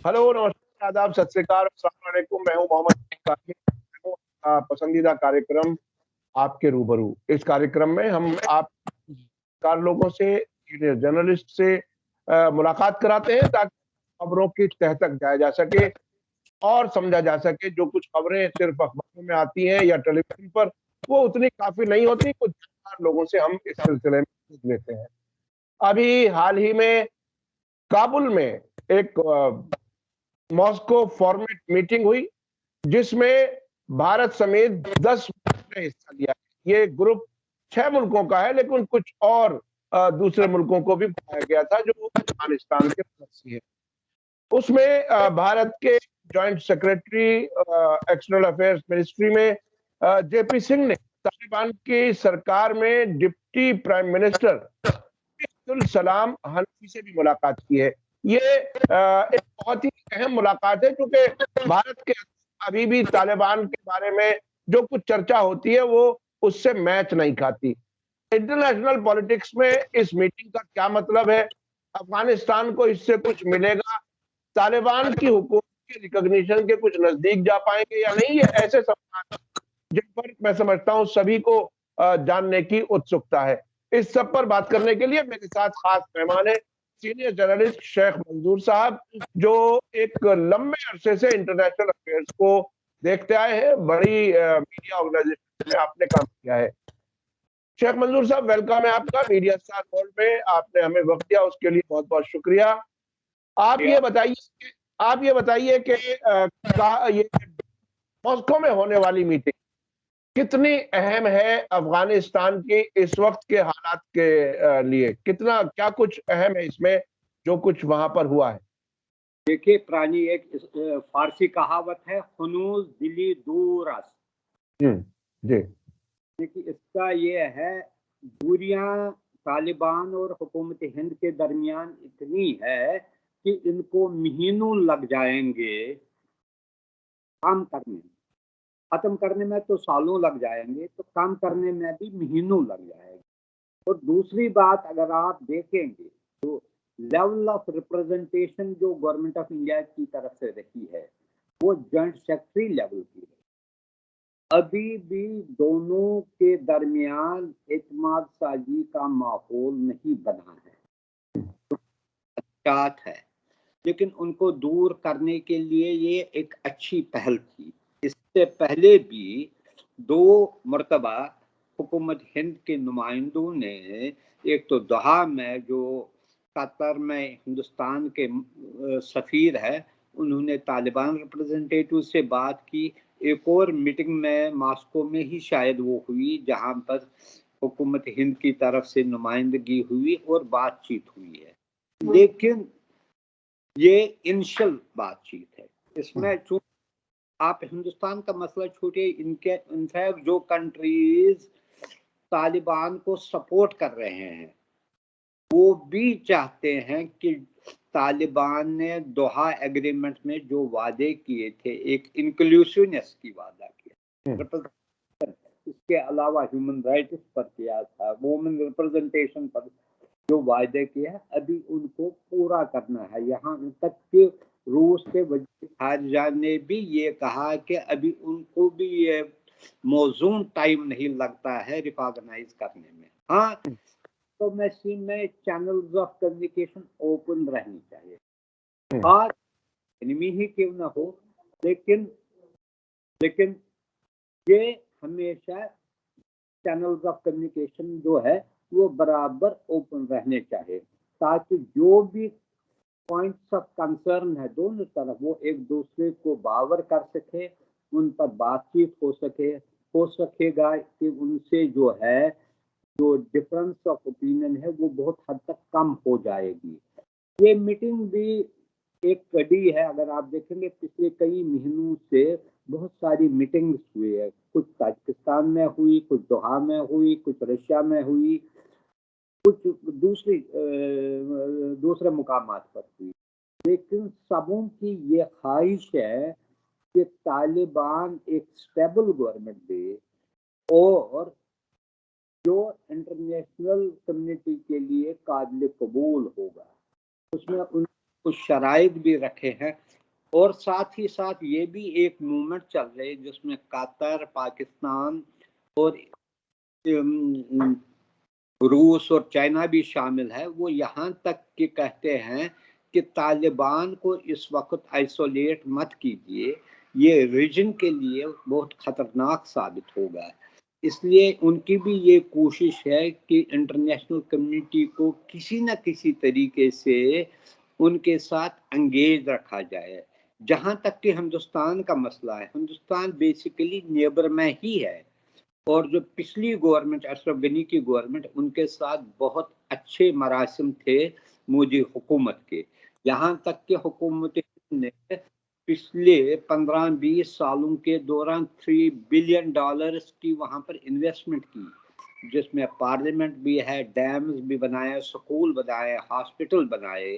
Hello, नमस्कार, आदाब, सत श्री अकाल, अस्सलाम वालेकुम। मैं हूं मोहम्मद कासिम। मैं हूं अपना पसंदीदा कार्यक्रम आपके रूबरू। इस कार्यक्रम में हम आप कार लोगों से, जर्नलिस्ट से मुलाकात कराते हैं ताकि खबरों की तह तक जाया जा सके और समझा जा सके। जो कुछ खबरें सिर्फ अखबारों में आती हैं या टेलीविजन पर, वो उतनी काफी नहीं होती। कुछ जानकार लोगों से हम इस सिलसिले में सीख लेते हैं। अभी हाल ही में काबुल में एक मॉस्को फॉर्मेट मीटिंग हुई, जिसमें भारत समेत 10 मुल्कों ने हिस्सा लिया है। ये ग्रुप 6 मुल्कों का है, लेकिन कुछ और दूसरे मुल्कों को भी बुलाया गया था जो अफगानिस्तान के सदस्य हैं। उसमें भारत के joint secretary external affairs ministry में जेपी सिंह ने तालिबान की सरकार में deputy prime minister Abdul Salam हनफी से भी मुलाकात की है। ये एक बहुत ही अहम मुलाकात है, क्योंकि भारत के अभी भी तालिबान के बारे में जो कुछ चर्चा होती है वो उससे मैच नहीं खाती। इंटरनेशनल पॉलिटिक्स में इस मीटिंग का क्या मतलब है? अफगानिस्तान को इससे कुछ मिलेगा? तालिबान की हुकूमत के रिकॉग्निशन के कुछ नजदीक जा पाएंगे या नहीं? ये ऐसे सवाल जिन पर मैं समझता हूं सभी को जानने की उत्सुकता है। इस सब पर बात करने के लिए मेरे साथ खास मेहमान है सीनियर जर्नलिस्ट शेख मंजूर साहब, जो एक लंबे अरसे से इंटरनेशनल अफेयर्स को देखते आए हैं। बड़ी मीडिया ऑर्गेनाइजेशन में आपने काम किया है। शेख मंजूर साहब, वेलकम है आपका मीडिया स्टार वर्ल्ड में। आपने हमें वक्त दिया, उसके लिए बहुत बहुत शुक्रिया। आप ये बताइए कि ये मॉस्को में होने वाली मीटिंग कितनी अहम है अफगानिस्तान की इस वक्त के हालात के लिए? कितना क्या कुछ अहम है इसमें जो कुछ वहां पर हुआ है? देखिए प्राणी, एक फारसी कहावत है, खुनूज दिली दूरस। जी। देखिए इसका ये है, दूरियां तालिबान और हुकूमत हिंद के दरमियान इतनी है कि इनको महीनों लग जाएंगे काम करने में। खत्म करने में तो सालों लग जाएंगे, तो काम करने में भी महीनों लग जाएंगे। और दूसरी बात, अगर आप देखेंगे तो लेवल ऑफ रिप्रेजेंटेशन जो गवर्नमेंट ऑफ इंडिया की तरफ से रही है वो जॉइंट सेक्रेटरी लेवल की है। अभी भी दोनों के दरमियान एतमाद साजी का माहौल नहीं बना है, चाहत है, लेकिन उनको दूर करने के लिए ये एक अच्छी पहल थी। इससे पहले भी 2 मरतबा हुकूमत हिंद के नुमाइंदों ने, एक तो दोहा में जो कतर में हिंदुस्तान के सफ़ीर है, उन्होंने तालिबान रिप्रेजेंटेटिव से बात की। एक और मीटिंग में मॉस्को में ही शायद वो हुई, जहां पर हुकूमत हिंद की तरफ से नुमाइंदगी हुई और बातचीत हुई है। लेकिन ये इनिशियल बातचीत है। इसमें चूंकि आप हिंदुस्तान का मसला छोड़िए, इनके इनफैक्ट जो कंट्रीज तालिबान को सपोर्ट कर रहे हैं वो भी चाहते हैं कि तालिबान ने दोहा एग्रीमेंट में जो वादे किए थे, एक इंक्लूसिवनेस की वादा किया, इसके अलावा ह्यूमन राइट्स पर किया था, वुमेन रिप्रेजेंटेशन पर जो वायदे किया है, अभी उनको पूरा करना है। यहाँ तक कि रूस के वजीर खारजा ने भी ये कहा कि अभी उनको भी ये मौजून टाइम नहीं लगता है रिकॉग्नाइज करने में। हाँ, तो मैं में चैनल्स ऑफ कम्युनिकेशन ओपन रहनी चाहिए, और एनिमी ही क्यों ना हो, लेकिन ये हमेशा चैनल्स ऑफ कम्युनिकेशन जो है वो बराबर ओपन रहने चाहिए, ताकि जो भी पॉइंट्स ऑफ कंसर्न है दोनों तरफ वो एक दूसरे को बावर कर सके, उन पर बातचीत हो सकेगा कि उनसे जो है जो डिफरेंस ऑफ ओपिनियन है वो बहुत हद तक कम हो जाएगी। ये मीटिंग भी एक कड़ी है। अगर आप देखेंगे पिछले कई महीनों से बहुत सारी मीटिंग्स हुई है, कुछ ताजिकिस्तान में हुई, कुछ दोहा में हुई, कुछ रशिया में हुई, कुछ दूसरे मुकामात पर हुई। लेकिन सबों की ये ख्वाहिश है कि तालिबान एक स्टेबल गवर्नमेंट दे और जो इंटरनेशनल कम्युनिटी के लिए काबिल कबूल होगा। उसमें کچھ شرائط بھی رکھے ہیں، اور ساتھ ہی ساتھ یہ بھی ایک موومنٹ چل رہی ہے جس میں قطر، پاکستان اور روس اور چائنا بھی شامل ہے۔ وہ یہاں تک کہ کہتے ہیں کہ طالبان کو اس وقت آئسولیٹ مت کیجیے، یہ ریجن کے لیے بہت خطرناک ثابت ہوگا۔ اس لیے ان کی بھی یہ کوشش ہے کہ انٹرنیشنل کمیونٹی کو کسی نہ کسی طریقے سے ان کے ساتھ انگیج رکھا جائے۔ جہاں تک کہ ہندوستان کا مسئلہ ہے، ہندوستان بیسیکلی نیبر میں ہی ہے، اور جو پچھلی گورنمنٹ اشرف غنی کی گورنمنٹ، ان کے ساتھ بہت اچھے مراسم تھے مودی حکومت کے، یہاں تک کہ حکومت نے پچھلے 15-20 سالوں کے دوران $3 بلین کی وہاں پر انویسٹمنٹ کی، جس میں پارلیمنٹ بھی ہے، ڈیمز بھی بنائے، سکول بنائے، ہاسپٹل بنائے،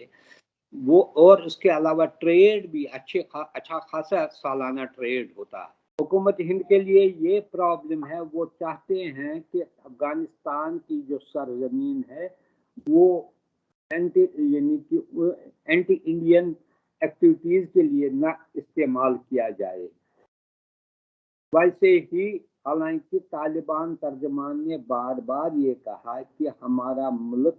وہ، اور اس کے علاوہ ٹریڈ بھی اچھا خاصا سالانہ ٹریڈ ہوتا ہے۔ حکومت ہند کے لیے یہ پرابلم ہے، وہ چاہتے ہیں کہ افغانستان کی جو سرزمین ہے وہ یعنی کہ اینٹی انڈین ایکٹیویٹیز کے لیے نہ استعمال کیا جائے۔ ویسے ہی حالانکہ طالبان ترجمان نے بار بار یہ کہا کہ ہمارا ملک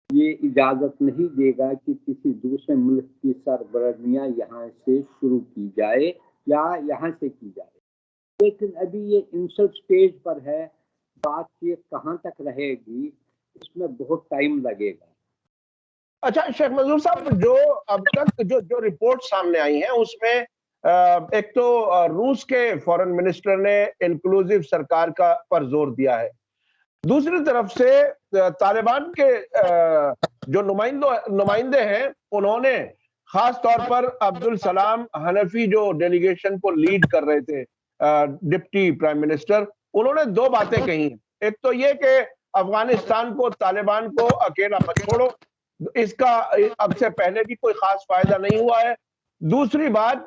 یہ اجازت نہیں دے گا کہ کسی دوسرے ملک کی سربراہیاں یہاں سے شروع کی جائے یا یہاں سے کی جائے، لیکن ابھی یہ انسل سٹیج پر ہے، بات چیت کہاں تک رہے گی اس میں بہت ٹائم لگے گا۔ اچھا شیخ منظور صاحب، جو اب تک جو رپورٹ سامنے آئی ہیں اس میں ایک تو روس کے فورن منسٹر نے انکلوزیو سرکار کا پر زور دیا ہے، دوسری طرف سے طالبان کے جو نمائندے ہیں انہوں نے خاص طور پر عبدالسلام حنفی جو ڈیلیگیشن کو لیڈ کر رہے تھے، ڈپٹی پرائم منسٹر، انہوں نے دو باتیں کہی ہیں۔ ایک تو یہ کہ افغانستان کو، طالبان کو اکیلا مت چھوڑو، اس کا اب سے پہلے بھی کوئی خاص فائدہ نہیں ہوا ہے۔ دوسری بات،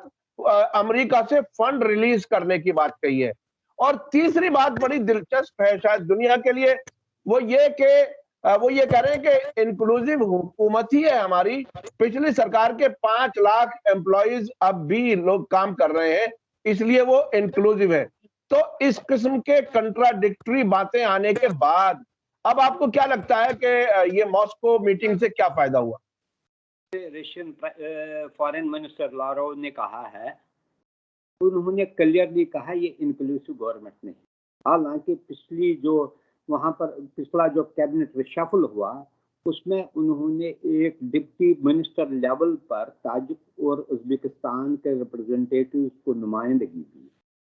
امریکہ سے فنڈ ریلیز کرنے کی بات کہی ہے، اور تیسری بات بڑی دلچسپ ہے شاید دنیا کے لیے، وہ یہ کہہ رہے ہیں کہ انکلوزیو حکومت ہی ہے ہماری، پچھلی سرکار کے 5 لاکھ امپلائیز اب بھی لوگ کام کر رہے ہیں، اس لیے وہ انکلوزیو ہے۔ تو اس قسم کے کنٹراڈکٹری باتیں آنے کے بعد اب آپ کو کیا لگتا ہے کہ یہ ماسکو میٹنگ سے کیا فائدہ ہوا؟ رشین فارن منسٹر لاروو نے کہا ہے، انہوں نے کلیئرلی کہا یہ انکلوسیو گورنمنٹ نہیں، حالانکہ پچھلا جو کیبنٹ ریشفل ہوا اس میں انہوں نے ایک ڈپٹی منسٹر لیول پر تاجک اور ازبکستان کے ریپرزنٹیٹیوز کو نمائندگی دی،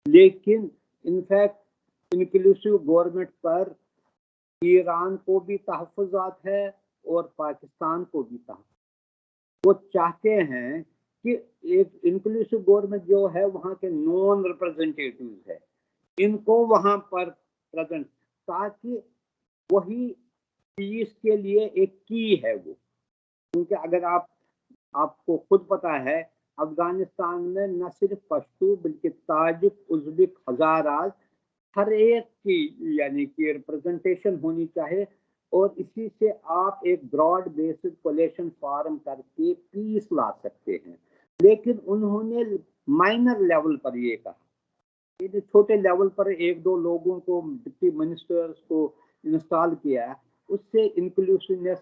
لیکن انفیکٹ انکلوسیو گورنمنٹ پر ایران کو بھی تحفظات ہے اور پاکستان کو بھی تحفظ۔ وہ چاہتے ہیں کہ ایک انکلوسیو گورنمنٹ جو ہے وہاں کے نون ریپرزنٹیٹیوز ہے، ان کو وہاں پر پریزنٹ، تاکہ وہی پیس کے لیے ایک کی ہے وہ، کیونکہ اگر آپ کو خود پتا ہے افغانستان میں نہ صرف پشتو بلکہ تاجک، ازبک، ہزاراز، ہر ایک کی یعنی کہ ریپرزنٹیشن ہونی چاہیے، اور اسی سے آپ ایک براڈ بیسڈ کولیشن فارم کر کے پیس لا سکتے ہیں۔ لیکن انہوں نے مائنر لیول پر یہ کہا، چھوٹے لیول پر 1-2 لوگوں کو ڈپٹی منسٹرز کو انسٹال کیا، اس سے انکلوسیونیس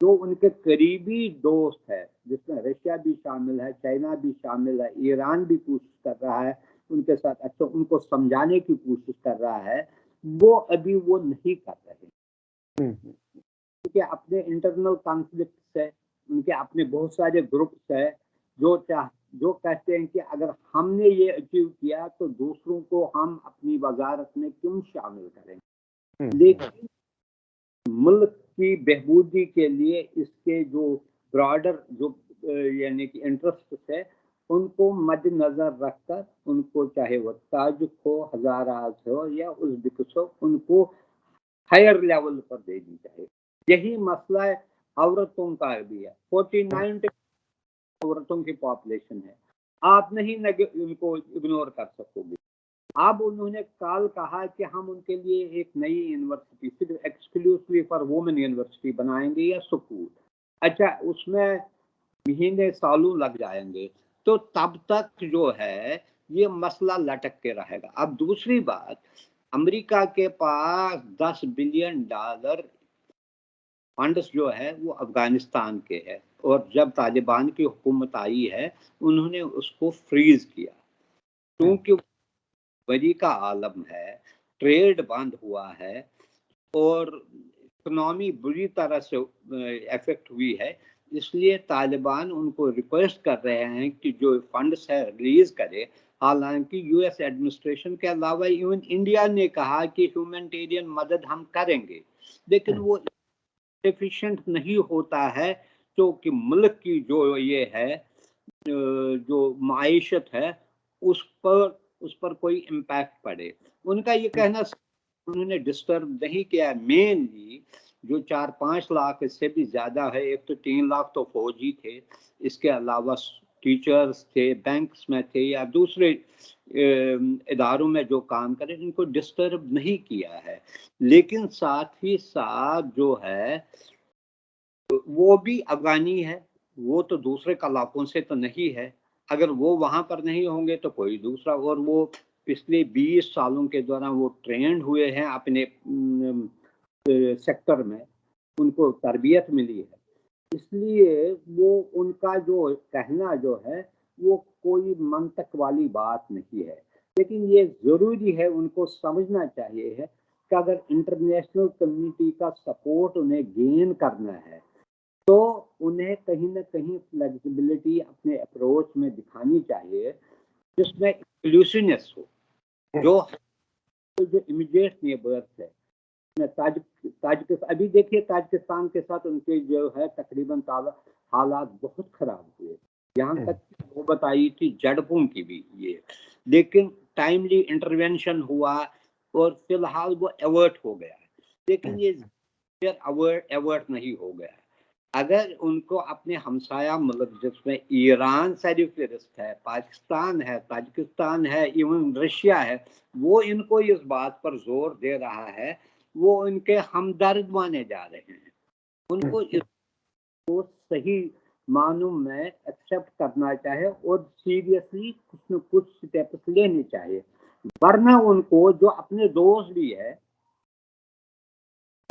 جو ان کے قریبی دوست ہے جس میں رشیا بھی شامل ہے، چائنا بھی شامل ہے، ایران بھی کوشش کر رہا ہے ان کے ساتھ اچھا ان کو سمجھانے کی کوشش کر رہا ہے، وہ ابھی وہ نہیں کر رہے، ان کے اپنے انٹرنل کانفلکٹس ہے، ان کے اپنے بہت سارے گروپس ہے جو کہتے ہیں کہ اگر ہم نے یہ اچیو کیا تو دوسروں کو ہم اپنی وزارت میں کیوں شامل کریں گے۔ لیکن ملک کی بہبودی کے لیے اس کے جو براڈر جو یعنی کہ انٹرسٹ ہے ان کو مد نظر رکھ کر ان کو چاہے وہ تاجک ہو، ہزاراز ہو یا ازبکس ہو، ان کو ہائر لیول پر دینی چاہیے۔ یہی مسئلہ عورتوں کا بھی ہے، 49 عورتوں کی پاپولیشن ہے، آپ نہیں ان کو اگنور کر سکو گے۔ اب انہوں نے کل کہا کہ ہم ان کے لیے ایک نئی یونیورسٹی صرف ایکسکلوسیولی فار وومن یونیورسٹی بنائیں گے یا سکول۔ اچھا، اس میں महीने सालों लग जाएंगे, तो तब तक जो है ये मसला लटक के रहेगा। अब दूसरी बात, अमेरिका के पास $10 बिलियन फंड्स जो है वो अफगानिस्तान के है, और जब तालिबान की हुकूमत आई है उन्होंने उसको फ्रीज किया, क्योंकि वरी का आलम है, ट्रेड बंद हुआ है और इकोनॉमी बुरी तरह से इफेक्ट हुई है। इसलिए तालिबान उनको रिक्वेस्ट कर रहे हैं कि जो फंड्स है रिलीज करे। हालांकि यूएस एडमिनिस्ट्रेशन के अलावा इवन इंडिया ने कहा कि ह्यूमैनिटेरियन मदद हम करेंगे, लेकिन वो एफिशिएंट नहीं होता है, क्योंकि मुल्क की जो ये है जो माइशत है उस पर कोई इम्पैक्ट पड़े। उनका ये कहना, उन्होंने डिस्टर्ब नहीं किया। मेनली जो 4-5 लाख इससे भी ज्यादा है, एक तो 3 लाख तो फौजी थे, इसके अलावा टीचर्स थे, बैंक्स में थे या दूसरे इदारों में जो काम करें, इनको डिस्टर्ब नहीं किया है। लेकिन साथ ही साथ जो है वो भी अफगानी है, वो तो दूसरे कलापों से तो नहीं है। अगर वो वहां पर नहीं होंगे तो कोई दूसरा, और वो पिछले 20 सालों के दौरान वो ट्रेंड हुए हैं अपने सेक्टर में, उनको तरबियत मिली है। इसलिए वो उनका जो कहना जो है वो कोई मंतक वाली बात नहीं है। लेकिन ये ज़रूरी है, उनको समझना चाहिए है कि अगर इंटरनेशनल कम्युनिटी का सपोर्ट उन्हें गेन करना है तो उन्हें कहीं ना कहीं फ्लेक्सिबिलिटी अपने अप्रोच में दिखानी चाहिए, जिसमें इंक्लूसिवनेस हो। जो जो इमीडिएट नेबर्स है, ताजिकिस्तान, अभी देखिए ताजिकिस्तान के साथ उनके जो है तकरीबन हालात बहुत खराब हुए, यहाँ तक वो बताई थी जड़पों की भी ये, लेकिन टाइमली इंटरवेंशन हुआ और फिलहाल वो एवर्ट हो गया है। लेकिन ये एवर्ट नहीं हो गया। अगर उनको अपने हमसाया मुल्क, जिसमें ईरान सरफहरिस्त है, पाकिस्तान है, ताजिकिस्तान है, इवन रशिया है, वो इनको इस बात पर जोर दे रहा है, वो इनके हमदर्द माने जा रहे हैं, उनको इसको सही मानों में एक्सेप्ट करना चाहिए और सीरियसली कुछ न कुछ स्टेप्स लेने चाहिए, वरना उनको जो अपने दोस्त भी है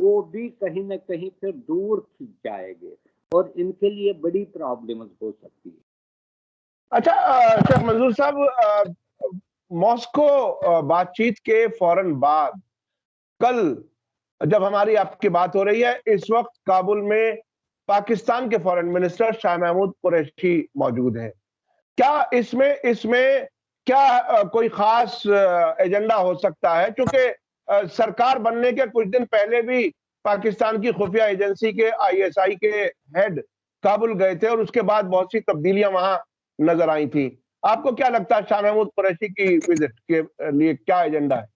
वो भी कहीं ना कहीं फिर दूर खिंच जाएंगे और इनके लिए बड़ी प्रॉब्लम हो सकती है। अच्छा शेख मंजूर साहब, मॉस्को बातचीत के फौरन बाद कल जब हमारी आपकी बात हो रही है, इस वक्त काबुल में पाकिस्तान के फॉरेन मिनिस्टर शाह महमूद कुरैशी मौजूद हैं। क्या इसमें इसमें क्या कोई खास एजेंडा हो सकता है? क्योंकि सरकार बनने के कुछ दिन पहले भी पाकिस्तान की खुफिया एजेंसी के आईएसआई के हेड काबुल गए थे और उसके बाद बहुत सी तब्दीलियां वहां नजर आई थी। आपको क्या लगता है शाह महमूद कुरैशी की विजिट के लिए क्या एजेंडा है?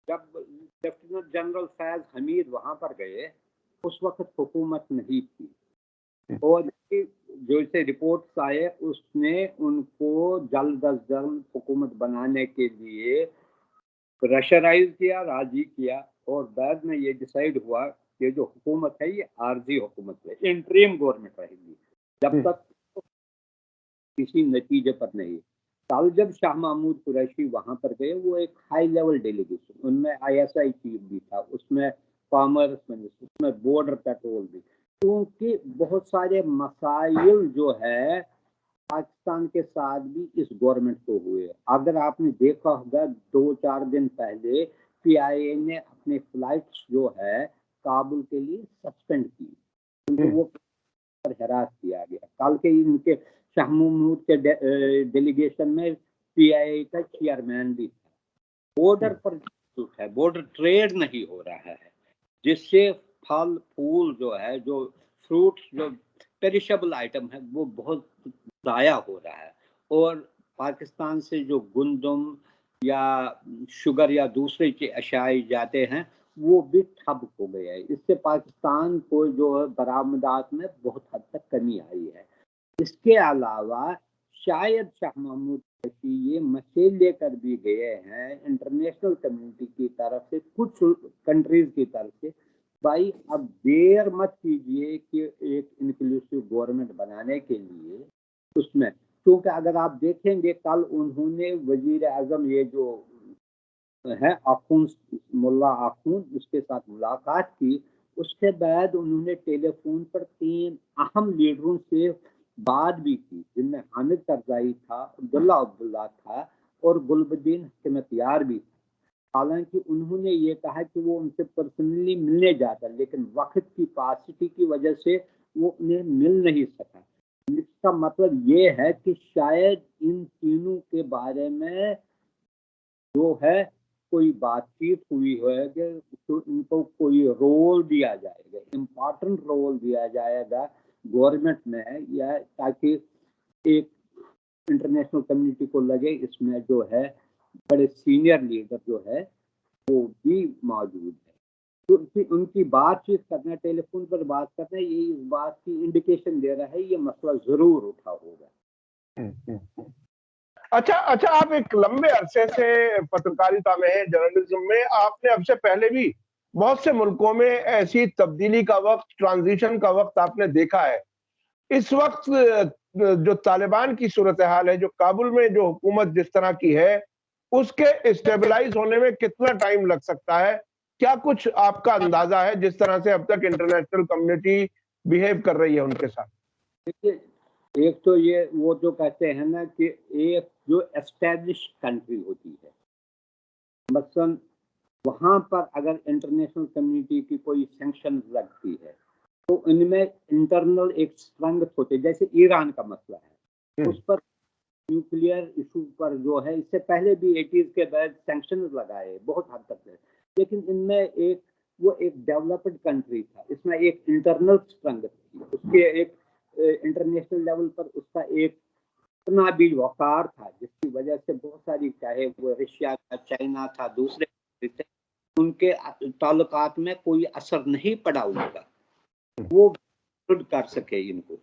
जब लेफ्टिनेंट जनरल फैज हमीद वहां पर गए उस वक्त हुकूमत नहीं थी, और जो से रिपोर्ट्स आए उसने उनको जल्द अज जल्द हुकूमत बनाने के लिए प्रेशराइज किया, राजी किया, और बाद में ये डिसाइड हुआ कि जो हुकूमत है ये आर्जी हुकूमत है, इंटरिम गवर्नमेंट रहेगी जब तक किसी नतीजे पर नहीं। कल जब शाह महमूद कुरैशी वहां पर गए, वो एक हाई लेवल डेलीगेशन, उनमें आईएसआई चीफ भी था, उसमें कॉमर्स मिनिस्टर, उसमें बॉर्डर पेट्रोल भी, क्योंकि बहुत सारे मसाइल जो है पाकिस्तान के साथ भी इस गवर्नमेंट को हुए। अगर आपने देखा होगा 2-4 दिन पहले पीआईए ने अपने फ्लाइट्स जो है काबुल के लिए सस्पेंड की, क्योंकि वो पर हरास किया गया। कल के इनके शाह महमूद के डेलीगेशन में पीआईए का चेयरमैन भी था। बॉर्डर पर है, बॉर्डर ट्रेड नहीं हो रहा है, जिससे फल फूल जो है, जो फ्रूट्स, जो पेरिशेबल आइटम है, वो बहुत ज़ाया हो रहा है, और पाकिस्तान से जो गुंदम या शुगर या दूसरे के अशाए जाते हैं वो भी ठप हो गए हैं। इससे पाकिस्तान को जो है बरामदात में बहुत हद तक कमी आई है। इसके अलावा शायद शाह महमूद कुरैशी ये मसले लेकर भी गए हैं इंटरनेशनल कम्युनिटी की तरफ से, कुछ कंट्रीज की तरफ से, بھائی اب دیر مت کیجئے کہ ایک انکلوسیو گورنمنٹ بنانے کے لیے اس میں، کیونکہ اگر آپ دیکھیں گے کل انہوں نے وزیر اعظم یہ جو ہے آخون ملا آخون اس کے ساتھ ملاقات کی، اس کے بعد انہوں نے ٹیلی فون پر 3 اہم لیڈروں سے بات بھی کی، جن میں حامد کرزائی تھا، عبداللہ تھا اور گلبدین حکمتیار بھی تھا۔ حالانکہ انہوں نے یہ کہا کہ وہ ان سے پرسنلی ملنے جاتا، لیکن وقت کی پاسٹی کی وجہ سے وہ انہیں مل نہیں سکا۔ اس کا مطلب یہ ہے کہ شاید ان تینوں کے بارے میں جو ہے کوئی بات چیت ہوئی ہے کہ ان کو کوئی رول دیا جائے گا، امپورٹنٹ رول دیا جائے گا گورنمنٹ میں، یا تاکہ ایک انٹرنیشنل کمیونٹی کو لگے اس میں جو ہے بڑے سینئر لیڈر جو ہے وہ بھی موجود ہے۔ تو ان کی بات چیت کرنا، ٹیلی فون پر بات کرنا، یہ اس بات کی انڈیکیشن دے رہا ہے یہ مسئلہ ضرور اٹھا ہوگا۔ اچھا آپ ایک لمبے عرصے سے پترکاریتا میں ہیں، جرنلزم میں، آپ نے اب سے پہلے بھی بہت سے ملکوں میں ایسی تبدیلی کا وقت، ٹرانزیشن کا وقت آپ نے دیکھا ہے۔ اس وقت جو طالبان کی صورتحال ہے، جو کابل میں جو حکومت جس طرح کی ہے، اس کے اسٹیبلائز ہونے میں کتنا ٹائم لگ سکتا ہے؟ کیا کچھ آپ کا اندازہ ہے جس طرح سے اب تک انٹرنیشنل کمیونٹی بیہیو کر رہی ہے ان کے ساتھ؟ دیکھیے، ایک تو یہ وہ جو کہتے ہیں نا کہ ایک جو اسٹیبلش کنٹری ہوتی ہے، مثلاً وہاں پر اگر انٹرنیشنل کمیونٹی کی کوئی سینکشن لگتی ہے تو ان میں انٹرنل ایک اسٹرنگتھ ہوتی ہے، جیسے ایران کا مسئلہ ہے، اس پر نیوکلیئر ایشو پر جو ہے اس سے پہلے بھی 80s کے بعد سینکشنز لگائے بہت حد تک ہے، لیکن ان میں وہ ایک ڈیولپڈ کنٹری تھا، اس میں ایک انٹرنل اسٹرنگتھ تھی، اس کے ایک انٹرنیشنل لیول پر اس کا ایک اتنا بھی وقار تھا، جس کی وجہ سے بہت ساری، چاہے وہ رشیا تھا، چائنا تھا، دوسرے تھے، ان کے تعلقات میں کوئی اثر نہیں پڑا ان کا، وہ کر سکے ان کو،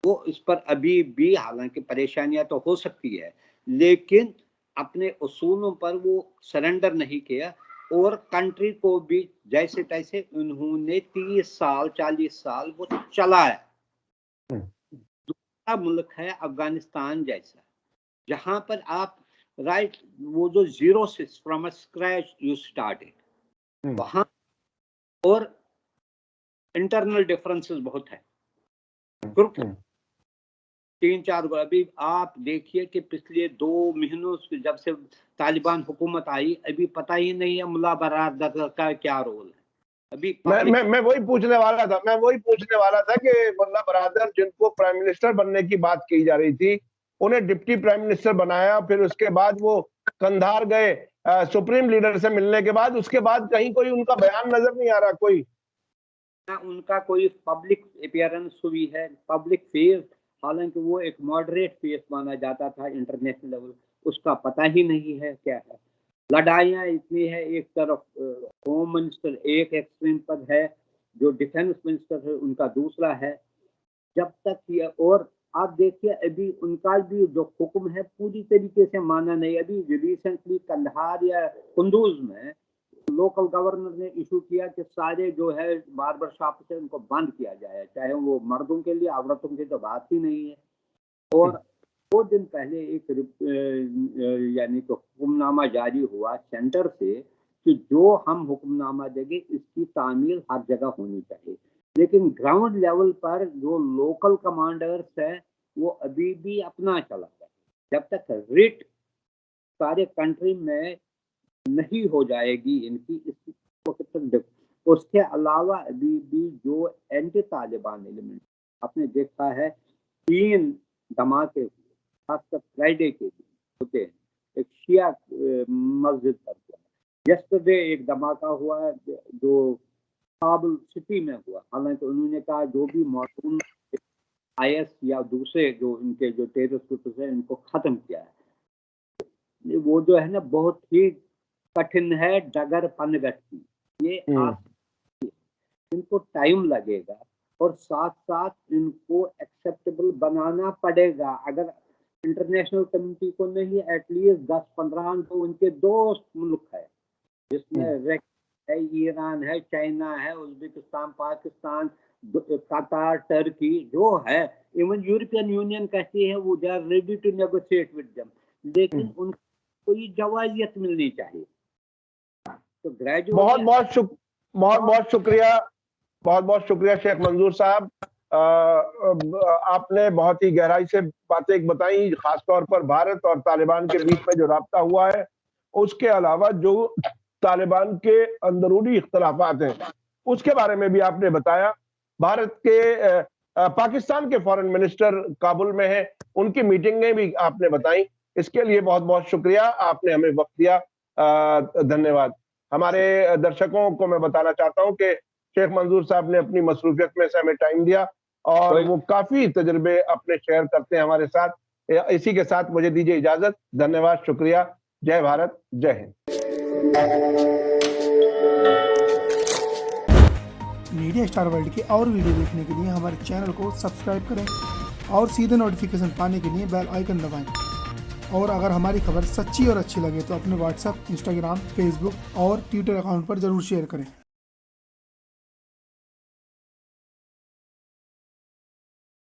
وہ اس پر ابھی بھی حالانکہ پریشانیاں تو ہو سکتی ہے لیکن اپنے اصولوں پر وہ سرنڈر نہیں کیا، اور کنٹری کو بھی جیسے تیسے انہوں نے 30 سال 40 سال وہ چلایا۔ دوسرا ملک ہے افغانستان جیسا، جہاں پر آپ رائٹ وہ جو زیرو سے فرام اسکریچ یو اسٹارٹڈ، وہاں اور انٹرنل ڈفرنسز بہت ہے، 3-4 ابھی آپ دیکھیے کہ پچھلے 2 مہینوں سے جب سے طالبان حکومت آئی، ابھی پتہ ہی نہیں ہے ملا برادر کا کیا رول ہے۔ ابھی میں وہی پوچھنے والا تھا کہ ملا برادر جن کو پرائم منسٹر بننے کی بات کی جا رہی تھی، انہیں ڈپٹی پرائم منسٹر بنایا، پھر اس کے بعد وہ کندھار گئے سپریم لیڈر سے ملنے کے بعد، اس کے بعد کہیں کوئی ان کا بیان نظر نہیں آ رہا، کوئی ان کا کوئی پبلک اپیئرنس ہوئی ہے، پبلک فیس، حالانکہ وہ ایک ماڈریٹ فیس مانا جاتا تھا انٹرنیشنل لیول، اس کا پتہ ہی نہیں ہے کیا ہے۔ لڑائیاں اتنی ہے، ایک طرف ہوم منسٹر ایک ایکسٹریم پر ہے، جو ڈیفنس منسٹر ہے ان کا دوسرا ہے، جب تک یہ، اور آپ دیکھیے ابھی ان کا بھی جو حکم ہے پوری طریقے سے مانا نہیں۔ ابھی ریسنٹلی کندھار یا قندوز میں لوکل گورنر نے ایشو کیا کہ سارے جو ہے باربر شاپ سے ان کو بند کیا جائے، چاہے وہ مردوں کے لیے، عورتوں کی تو بات ہی نہیں ہے۔ اور 2 دن پہلے ایک یعنی کہ حکم نامہ جاری ہوا سینٹر سے کہ جو ہم حکم نامہ دیں گے اس کی تعمیل ہر جگہ ہونی چاہیے، لیکن گراؤنڈ لیول پر جو لوکل کمانڈرز ہیں وہ ابھی بھی اپنا چلا ہے۔ جب تک ریٹ سارے کنٹری میں نہیں ہو جائے گی ان کی، اس کے علاوہ ابھی بھی جو اینٹی طالبان ایلیمنٹ، آپ نے دیکھا ہے 3 دھماکے خاص کر فرائیڈے کے دن ہوتے ہیں، ایک شیعہ مسجد پر ہوا، یسٹرڈے ایک دھماکہ ہوا جو کابل سٹی میں ہوا، حالانکہ انہوں نے کہا جو بھی معصوم IS یا دوسرے جو ان کے جو ٹیررسٹ گروپس ہیں ان کو ختم کیا ہے۔ وہ جو ہے نا بہت ہی کٹھن ہے ڈگر پنگٹ کی، یہ ان کو ٹائم لگے گا اور ساتھ ساتھ ان کو ایکسیپٹیبل بنانا پڑے گا۔ اگر انٹرنیشنل کمیونٹی کو نہیں، ایٹ لیسٹ 10-15 تو ان کے دوست ملک ہے جس میں है, ईरान है, चाइना है, उज्बेकिस्तान, पाकिस्तान, कतार, टर्की जो है, इवन यूरोपियन यूनियन कहती है वो they are ready to negotiate with them, लेकिन उनको कोई जवाजियत मिलनी चाहिए। तो ग्रेजुएट बहुत बहुत शुक्रिया शेख मंजूर साहब। आपने बहुत ही गहराई से बातें बताई, खासतौर पर भारत और तालिबान के बीच में जो राब्ता हुआ है, उसके अलावा जो तालिबान के अंदरूनी इख्तलाफात हैं उसके बारे में भी आपने बताया। भारत के पाकिस्तान के फॉरेन मिनिस्टर काबुल में हैं, उनकी मीटिंगें भी आपने बताई। इसके लिए बहुत बहुत शुक्रिया, आपने हमें वक्त दिया, धन्यवाद। हमारे दर्शकों को मैं बताना चाहता हूं कि शेख मंजूर साहब ने अपनी मसरूफियत में से हमें टाइम दिया और वो काफी तजुर्बे अपने शेयर करते हैं हमारे साथ। इसी के साथ मुझे दीजिए इजाजत। धन्यवाद, शुक्रिया। जय भारत, जय हिंद। मीडिया स्टार वर्ल्ड के और वीडियो देखने के लिए हमारे चैनल को सब्सक्राइब करें और सीधे नोटिफिकेशन पाने के लिए बेल आइकन दबाएं। और अगर हमारी खबर सच्ची और अच्छी लगे तो अपने व्हाट्सएप, इंस्टाग्राम, फेसबुक और ट्विटर अकाउंट पर जरूर शेयर करें।